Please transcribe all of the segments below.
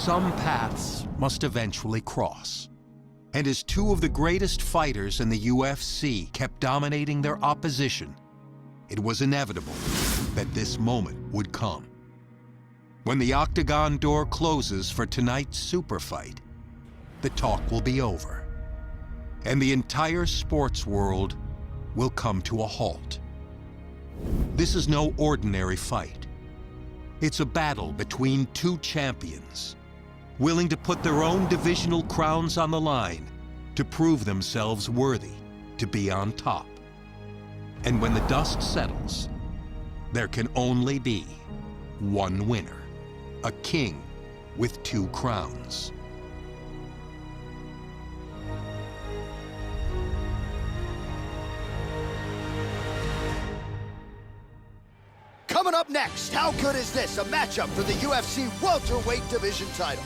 some paths must eventually cross. And as two of the greatest fighters in the UFC kept dominating their opposition, it was inevitable that this moment would come. When the octagon door closes for tonight's super fight, the talk will be over, and the entire sports world will come to a halt. This is no ordinary fight. It's a battle between two champions, willing to put their own divisional crowns on the line to prove themselves worthy to be on top. And when the dust settles, there can only be one winner, a king with two crowns. Coming up next, how good is this? A matchup for the UFC welterweight division title.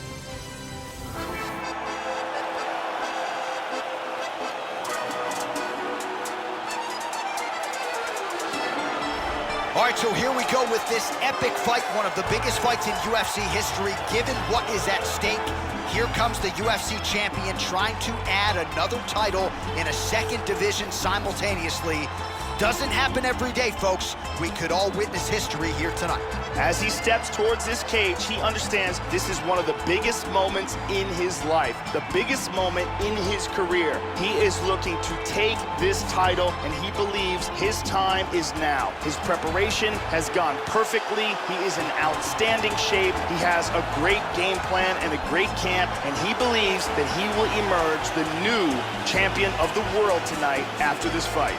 All right, so here we go with this epic fight, one of the biggest fights in UFC history, given what is at stake. Here comes the UFC champion trying to add another title in a second division simultaneously. Doesn't happen every day, folks. We could all witness history here tonight. As he steps towards this cage, he understands this is one of the biggest moments in his life, the biggest moment in his career. He is looking to take this title, and he believes his time is now. His preparation has gone perfectly. He is in outstanding shape. He has a great game plan and a great camp, and he believes that he will emerge the new champion of the world tonight after this fight.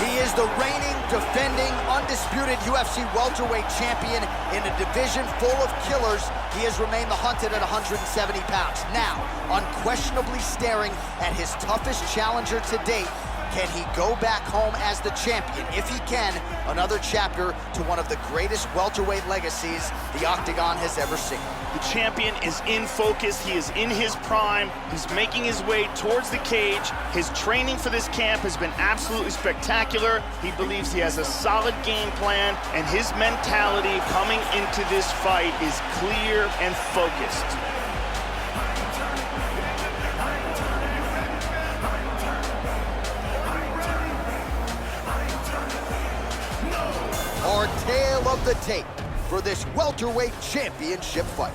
He is the reigning, defending, undisputed UFC welterweight champion in a division full of killers. He has remained the hunted at 170 pounds. Now, unquestionably staring at his toughest challenger to date. Can he go back home as the champion? If he can, another chapter to one of the greatest welterweight legacies the Octagon has ever seen. The champion is in focus. He is in his prime. He's making his way towards the cage. His training for this camp has been absolutely spectacular. He believes he has a solid game plan, and his mentality coming into this fight is clear and focused. Our tale of the tape for this welterweight championship fight.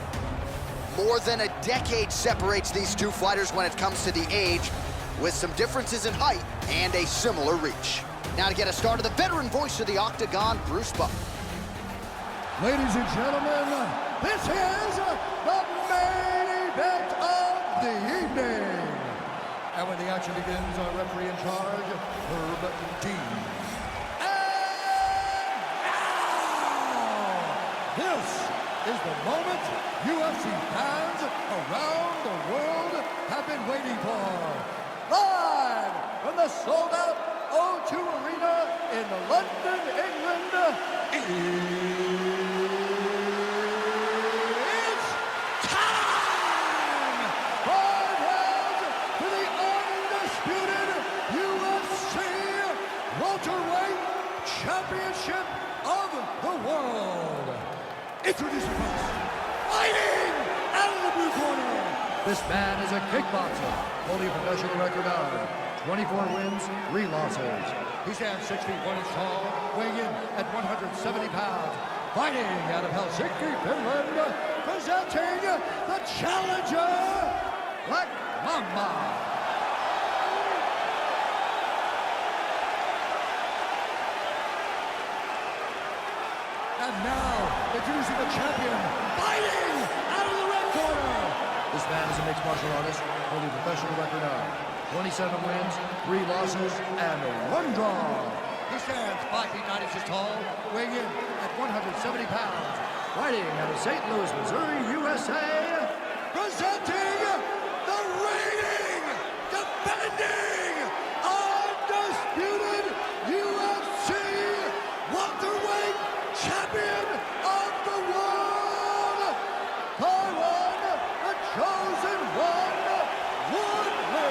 More than a decade separates these two fighters when it comes to the age, with some differences in height and a similar reach. Now to get us started, the veteran voice of the Octagon, Bruce Buck. Ladies and gentlemen, this is the main event of the evening. And when the action begins, our referee in charge, Herb D. This is the moment UFC fans around the world have been waiting for. Live from the sold-out O2 Arena in London, England, it's time! 5 rounds for the undisputed UFC welterweight championship of the world. Introducing first, fighting out of the blue corner. This man is a kickboxer, holding a professional record of 24 wins, 3 losses. He stands 6 feet 1 inch tall, weighing in at 170 pounds. Fighting out of Helsinki, Finland, presenting the challenger, Black Mamba. And now, introducing the champion, fighting out of the red corner. This man is a mixed martial artist, holding a professional record of 27 wins, 3 losses, and 1 draw. He stands 5 feet 9 inches tall, weighing in at 170 pounds. Fighting out of St. Louis, Missouri, USA, presenting the reigning, defending, undisputed UFC welterweight champion of the world, the one, the chosen one, Woodley.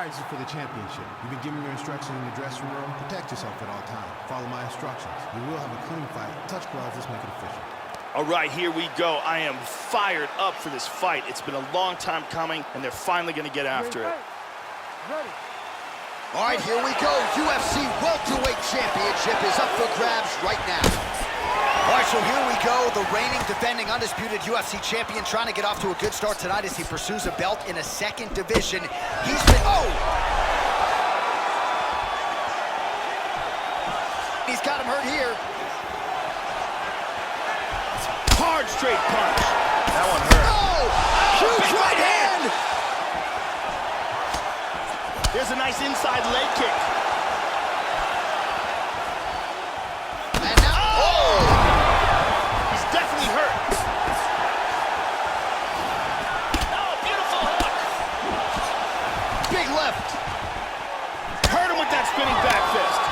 fight is for the championship. You've been given your instructions in the dressing room. Protect yourself at all times. Follow my instructions. We will have a clean fight. Touch gloves, let's make it official. All right, here we go. I am fired up for this fight. It's been a long time coming, and they're finally going to get after it. Ready. All right, here we go. UFC Welterweight Championship is up for grabs right now. All right, so here we go. The reigning, defending, undisputed UFC champion trying to get off to a good start tonight as he pursues a belt in a second division. He's been... Oh! He's got him hurt here. Hard straight punch. That one hurt. Oh! Huge right hand! There's a nice inside leg kick. And now... Oh! He's definitely hurt. Oh, beautiful hook. Big left. Hurt him with that spinning back fist.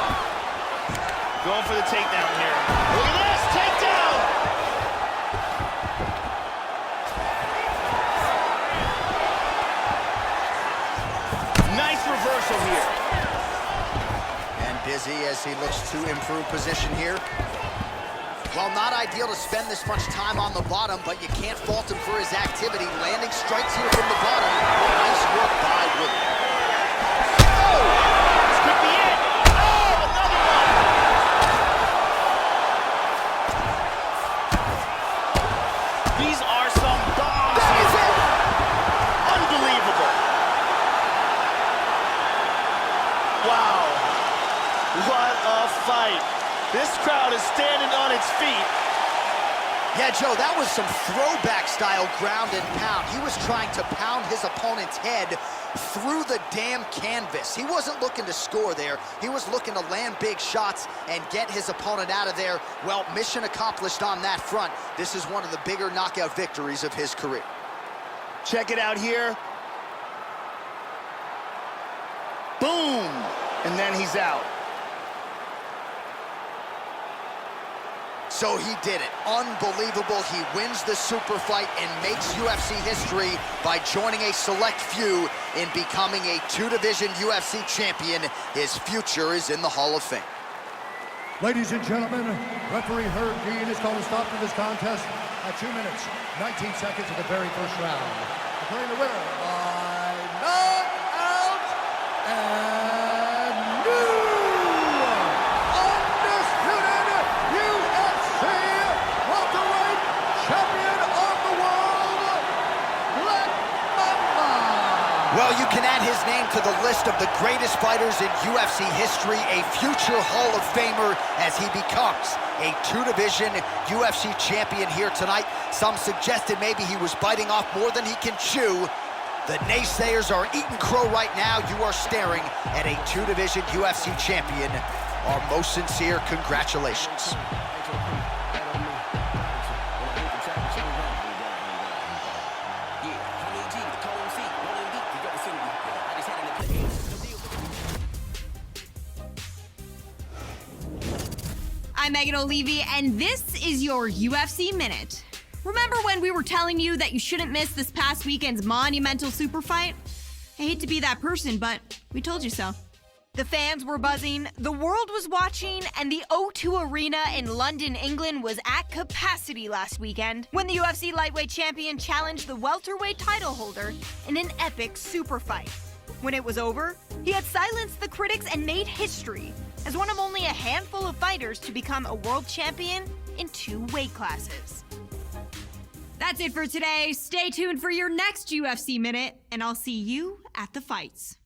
Going for the takedown here. Look at this, takedown. Nice reversal here. And busy as he looks to improve position here. Well, not ideal to spend this much time on the bottom, but you can't fault him for his activity. Landing strikes here from the bottom. Nice work by Woodley. Oh! This could be it. Oh, another one. These are some bombs. That is it! Unbelievable. Wow. What a fight. This crowd is standing on its feet. Yeah, Joe, that was some throwback-style ground and pound. He was trying to pound his opponent's head through the damn canvas. He wasn't looking to score there. He was looking to land big shots and get his opponent out of there. Well, mission accomplished on that front. This is one of the bigger knockout victories of his career. Check it out here. Boom! And then he's out. So he did it. Unbelievable. He wins the super fight and makes UFC history by joining a select few in becoming a two-division UFC champion. His future is in the Hall of Fame. Ladies and gentlemen, referee Herb Dean is calling a stop to this contest at 2 minutes, 19 seconds of the very first round. Declaring the winner by knockout and new undisputed UFC welterweight champion of the world, Black Mamba. Well, you can add his name to the list of the greatest fighters in UFC history, a future Hall of Famer as he becomes a two-division UFC champion here tonight. Some suggested maybe he was biting off more than he can chew. The naysayers are eating crow right now. You are staring at a two-division UFC champion. Our most sincere congratulations. I'm Megan O'Leary, and this is your UFC Minute. Remember when we were telling you that you shouldn't miss this past weekend's monumental super fight? I hate to be that person, but we told you so. The fans were buzzing, the world was watching, and the O2 Arena in London, England was at capacity last weekend when the UFC lightweight champion challenged the welterweight title holder in an epic super fight. When it was over, he had silenced the critics and made history as one of only a handful of fighters to become a world champion in 2 weight classes. That's it for today. Stay tuned for your next UFC Minute, and I'll see you at the fights.